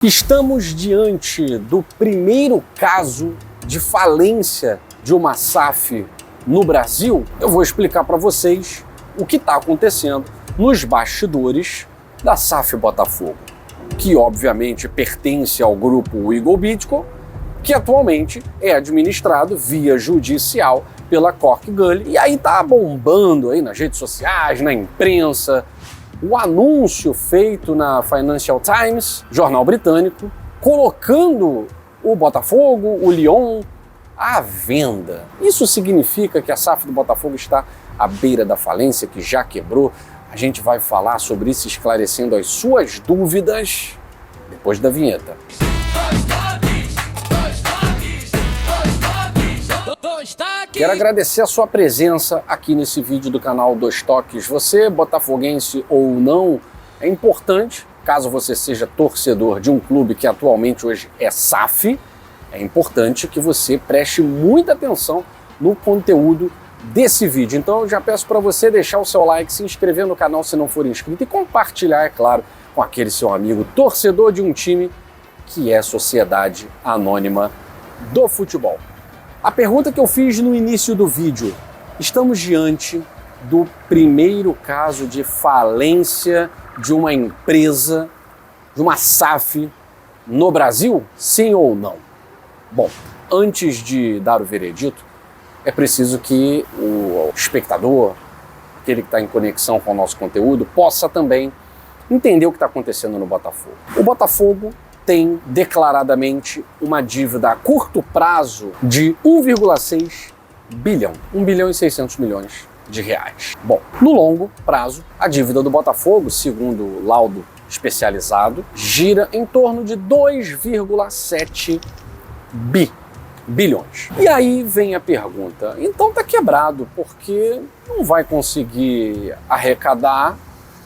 Estamos diante do primeiro caso de falência de uma SAF no Brasil. Eu vou explicar para vocês o que está acontecendo nos bastidores da SAF Botafogo, que obviamente pertence ao grupo Eagle Bidco, que atualmente é administrado via judicial pela Cork Gully. E aí tá bombando aí nas redes sociais, na imprensa, o anúncio feito na Financial Times, jornal britânico, colocando o Botafogo, o Lyon, à venda. Isso significa que a SAF do Botafogo está à beira da falência, que já quebrou. A gente vai falar sobre isso, esclarecendo as suas dúvidas depois da vinheta. Quero agradecer a sua presença aqui nesse vídeo do canal Dois Toques. Você, botafoguense ou não, é importante, caso você seja torcedor de um clube que atualmente hoje é SAF, é importante que você preste muita atenção no conteúdo desse vídeo. Então eu já peço para você deixar o seu like, se inscrever no canal se não for inscrito e compartilhar, é claro, com aquele seu amigo torcedor de um time que é a Sociedade Anônima do Futebol. A pergunta que eu fiz no início do vídeo: estamos diante do primeiro caso de falência de uma empresa, de uma SAF no Brasil? Sim ou não? Bom, antes de dar o veredito, é preciso que o espectador, aquele que está em conexão com o nosso conteúdo, possa também entender o que está acontecendo no Botafogo. O Botafogo tem declaradamente uma dívida a curto prazo de 1,6 bilhão, 1 bilhão e 600 milhões de reais. Bom, no longo prazo, a dívida do Botafogo, segundo o laudo especializado, gira em torno de 2,7 bilhões. E aí vem a pergunta: então tá quebrado, porque não vai conseguir arrecadar,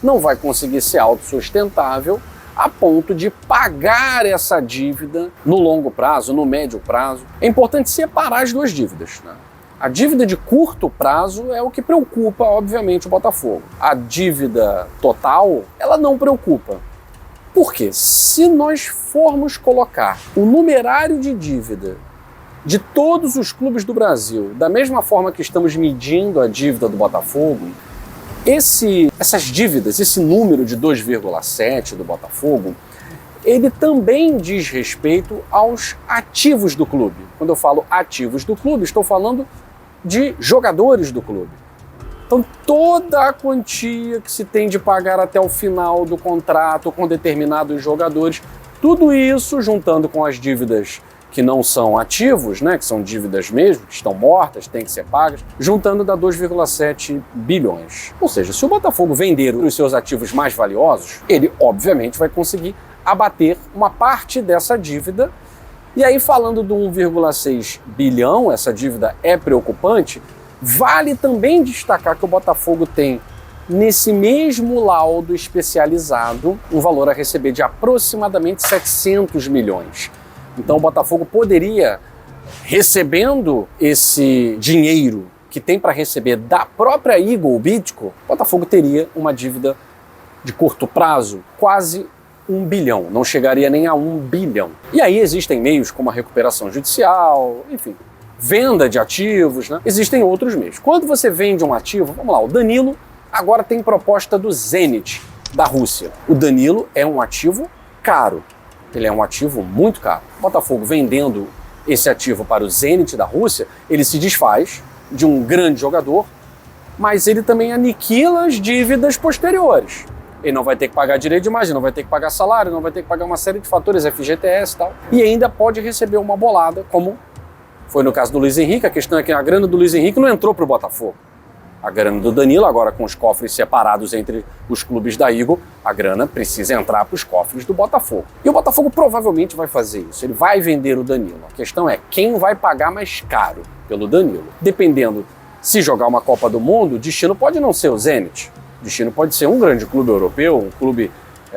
não vai conseguir ser autossustentável a ponto de pagar essa dívida no longo prazo, no médio prazo. É importante separar as duas dívidas, né? A dívida de curto prazo é o que preocupa, obviamente, o Botafogo. A dívida total, ela não preocupa. Por quê? Se nós formos colocar o numerário de dívida de todos os clubes do Brasil, da mesma forma que estamos medindo a dívida do Botafogo, essas dívidas, esse número de 2,7 do Botafogo, ele também diz respeito aos ativos do clube. Quando eu falo ativos do clube, estou falando de jogadores do clube. Então, toda a quantia que se tem de pagar até o final do contrato com determinados jogadores, tudo isso, juntando com as dívidas que não são ativos, né, que são dívidas mesmo, que estão mortas, têm que ser pagas, juntando dá 2,7 bilhões. Ou seja, se o Botafogo vender os seus ativos mais valiosos, ele obviamente vai conseguir abater uma parte dessa dívida. E aí, falando do 1,6 bilhão, essa dívida é preocupante, vale também destacar que o Botafogo tem, nesse mesmo laudo especializado, um valor a receber de aproximadamente 700 milhões. Então o Botafogo poderia, recebendo esse dinheiro que tem para receber da própria Eagle Bidco, o Botafogo teria uma dívida de curto prazo quase 1 bilhão, não chegaria nem a 1 bilhão. E aí existem meios como a recuperação judicial, enfim, venda de ativos, né? Existem outros meios. Quando você vende um ativo, vamos lá, o Danilo agora tem proposta do Zenit, da Rússia. O Danilo é um ativo caro. Ele é um ativo muito caro. O Botafogo vendendo esse ativo para o Zenit da Rússia, ele se desfaz de um grande jogador, mas ele também aniquila as dívidas posteriores. Ele não vai ter que pagar direito de imagem, não vai ter que pagar salário, não vai ter que pagar uma série de fatores, FGTS e tal. E ainda pode receber uma bolada, como foi no caso do Luiz Henrique. A questão é que a grana do Luiz Henrique não entrou para o Botafogo. A grana do Danilo, agora com os cofres separados entre os clubes da Eagle, a grana precisa entrar para os cofres do Botafogo. E o Botafogo provavelmente vai fazer isso, ele vai vender o Danilo. A questão é quem vai pagar mais caro pelo Danilo. Dependendo, se jogar uma Copa do Mundo, o destino pode não ser o Zenit. O destino pode ser um grande clube europeu, um clube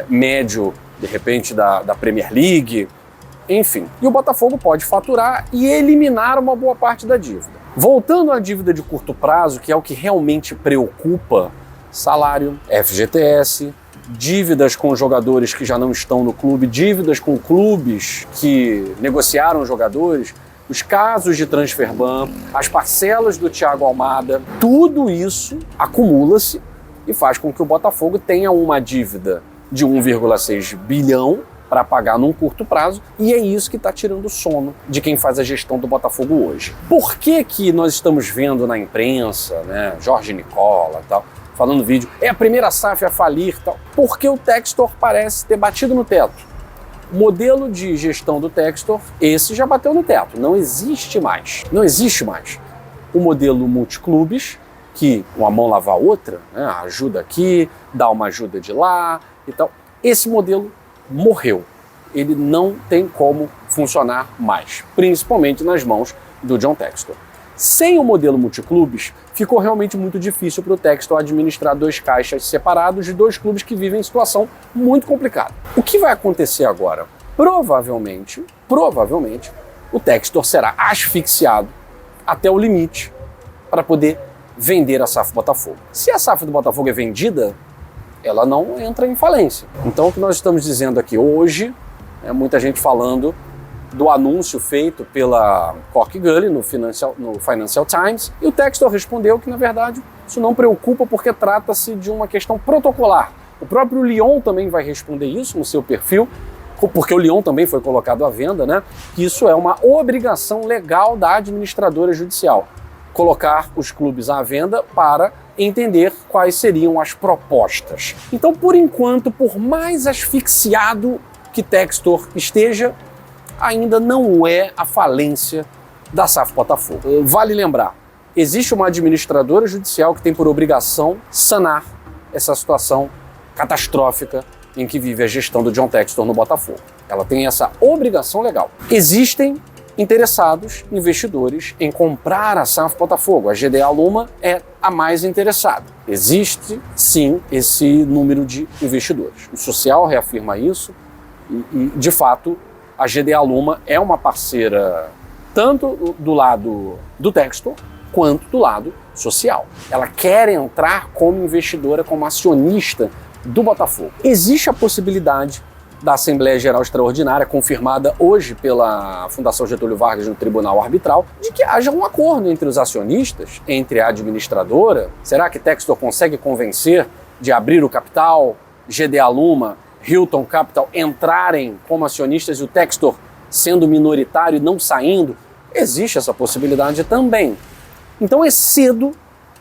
médio, de repente, da Premier League, enfim. E o Botafogo pode faturar e eliminar uma boa parte da dívida. Voltando à dívida de curto prazo, que é o que realmente preocupa: salário, FGTS, dívidas com jogadores que já não estão no clube, dívidas com clubes que negociaram jogadores, os casos de transfer ban, as parcelas do Thiago Almada, tudo isso acumula-se e faz com que o Botafogo tenha uma dívida de 1,6 bilhão para pagar num curto prazo, e é isso que está tirando o sono de quem faz a gestão do Botafogo hoje. Por que que nós estamos vendo na imprensa, né, Jorge Nicola e tal, falando no vídeo, é a primeira SAF a falir e tal? Porque o Textor parece ter batido no teto. O modelo de gestão do Textor, esse já bateu no teto, não existe mais. Não existe mais. O modelo multiclubes, que uma mão lava a outra, né, ajuda aqui, dá uma ajuda de lá e tal, esse modelo morreu. Ele não tem como funcionar mais, principalmente nas mãos do John Textor. Sem o modelo multiclubes, ficou realmente muito difícil para o Textor administrar dois caixas separados de dois clubes que vivem em situação muito complicada. O que vai acontecer agora? Provavelmente, o Textor será asfixiado até o limite para poder vender a SAF Botafogo. Se a SAF do Botafogo é vendida, ela não entra em falência. Então o que nós estamos dizendo aqui hoje, muita gente falando do anúncio feito pela Cork Gully no Financial Times, e o Textor respondeu que, na verdade, isso não preocupa porque trata-se de uma questão protocolar. O próprio Lyon também vai responder isso no seu perfil, porque o Lyon também foi colocado à venda, né? Que isso é uma obrigação legal da administradora judicial, colocar os clubes à venda para entender quais seriam as propostas. Então, por enquanto, por mais asfixiado que Textor esteja, ainda não é a falência da SAF Botafogo. Vale lembrar, existe uma administradora judicial que tem por obrigação sanar essa situação catastrófica em que vive a gestão do John Textor no Botafogo. Ela tem essa obrigação legal. Existem interessados, investidores, em comprar a SAF Botafogo. A GDA Luma é a mais interessada. Existe, sim, esse número de investidores. O Social reafirma isso e de fato, a GDA Luma é uma parceira tanto do lado do Textor quanto do lado social. Ela quer entrar como investidora, como acionista do Botafogo. Existe a possibilidade da Assembleia Geral Extraordinária, confirmada hoje pela Fundação Getúlio Vargas no Tribunal Arbitral, de que haja um acordo entre os acionistas, entre a administradora. Será que Textor consegue convencer de abrir o capital, GDA Luma, Hilton Capital entrarem como acionistas e o Textor sendo minoritário e não saindo? Existe essa possibilidade também. Então é cedo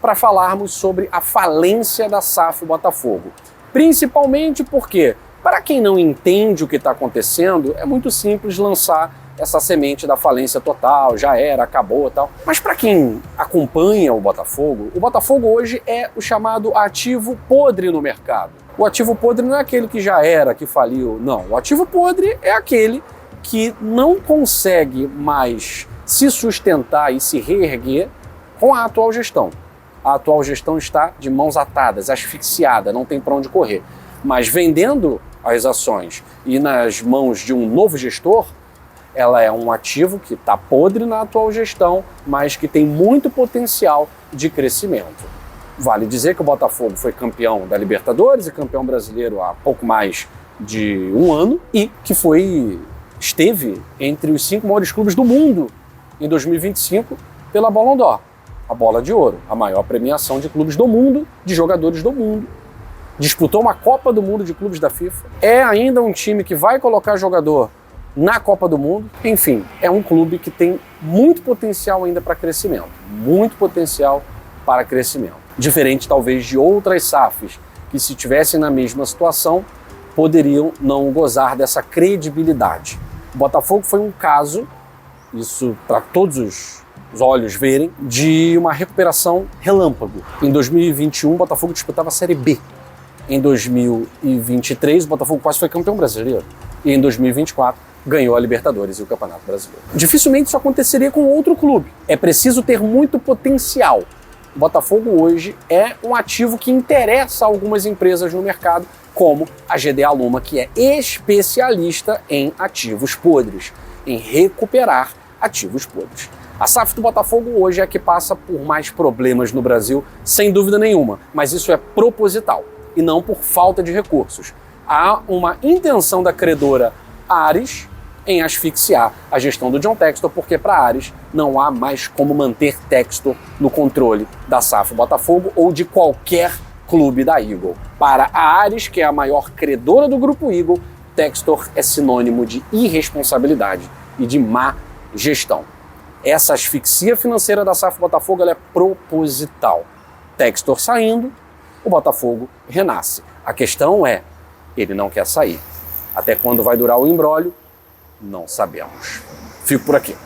para falarmos sobre a falência da SAF Botafogo. Principalmente porque, para quem não entende o que está acontecendo, é muito simples lançar essa semente da falência total, já era, acabou e tal. Mas para quem acompanha o Botafogo hoje é o chamado ativo podre no mercado. O ativo podre não é aquele que já era, que faliu, não. O ativo podre é aquele que não consegue mais se sustentar e se reerguer com a atual gestão. A atual gestão está de mãos atadas, asfixiada, não tem para onde correr. Mas vendendo as ações e nas mãos de um novo gestor, ela é um ativo que está podre na atual gestão, mas que tem muito potencial de crescimento. Vale dizer que o Botafogo foi campeão da Libertadores e campeão brasileiro há pouco mais de um ano e que esteve entre os 5 maiores clubes do mundo em 2025 pela Ballon d'Or, a Bola de Ouro, a maior premiação de clubes do mundo, de jogadores do mundo. Disputou uma Copa do Mundo de clubes da FIFA. É ainda um time que vai colocar jogador na Copa do Mundo. Enfim, é um clube que tem muito potencial ainda para crescimento. Muito potencial para crescimento. Diferente, talvez, de outras SAFs que, se estivessem na mesma situação, poderiam não gozar dessa credibilidade. O Botafogo foi um caso, isso para todos os olhos verem, de uma recuperação relâmpago. Em 2021, o Botafogo disputava a Série B. Em 2023, o Botafogo quase foi campeão brasileiro. E em 2024, ganhou a Libertadores e o Campeonato Brasileiro. Dificilmente isso aconteceria com outro clube. É preciso ter muito potencial. O Botafogo hoje é um ativo que interessa a algumas empresas no mercado, como a GDA Luma, que é especialista em ativos podres, em recuperar ativos podres. A SAF do Botafogo hoje é a que passa por mais problemas no Brasil, sem dúvida nenhuma, mas isso é proposital. e não por falta de recursos. Há uma intenção da credora Ares em asfixiar a gestão do John Textor, porque para Ares não há mais como manter Textor no controle da SAF Botafogo ou de qualquer clube da Eagle. Para a Ares, que é a maior credora do grupo Eagle, Textor é sinônimo de irresponsabilidade e de má gestão. Essa asfixia financeira da SAF Botafogo ela é proposital. Textor saindo, o Botafogo renasce. A questão é, ele não quer sair. Até quando vai durar o imbróglio? Não sabemos. Fico por aqui.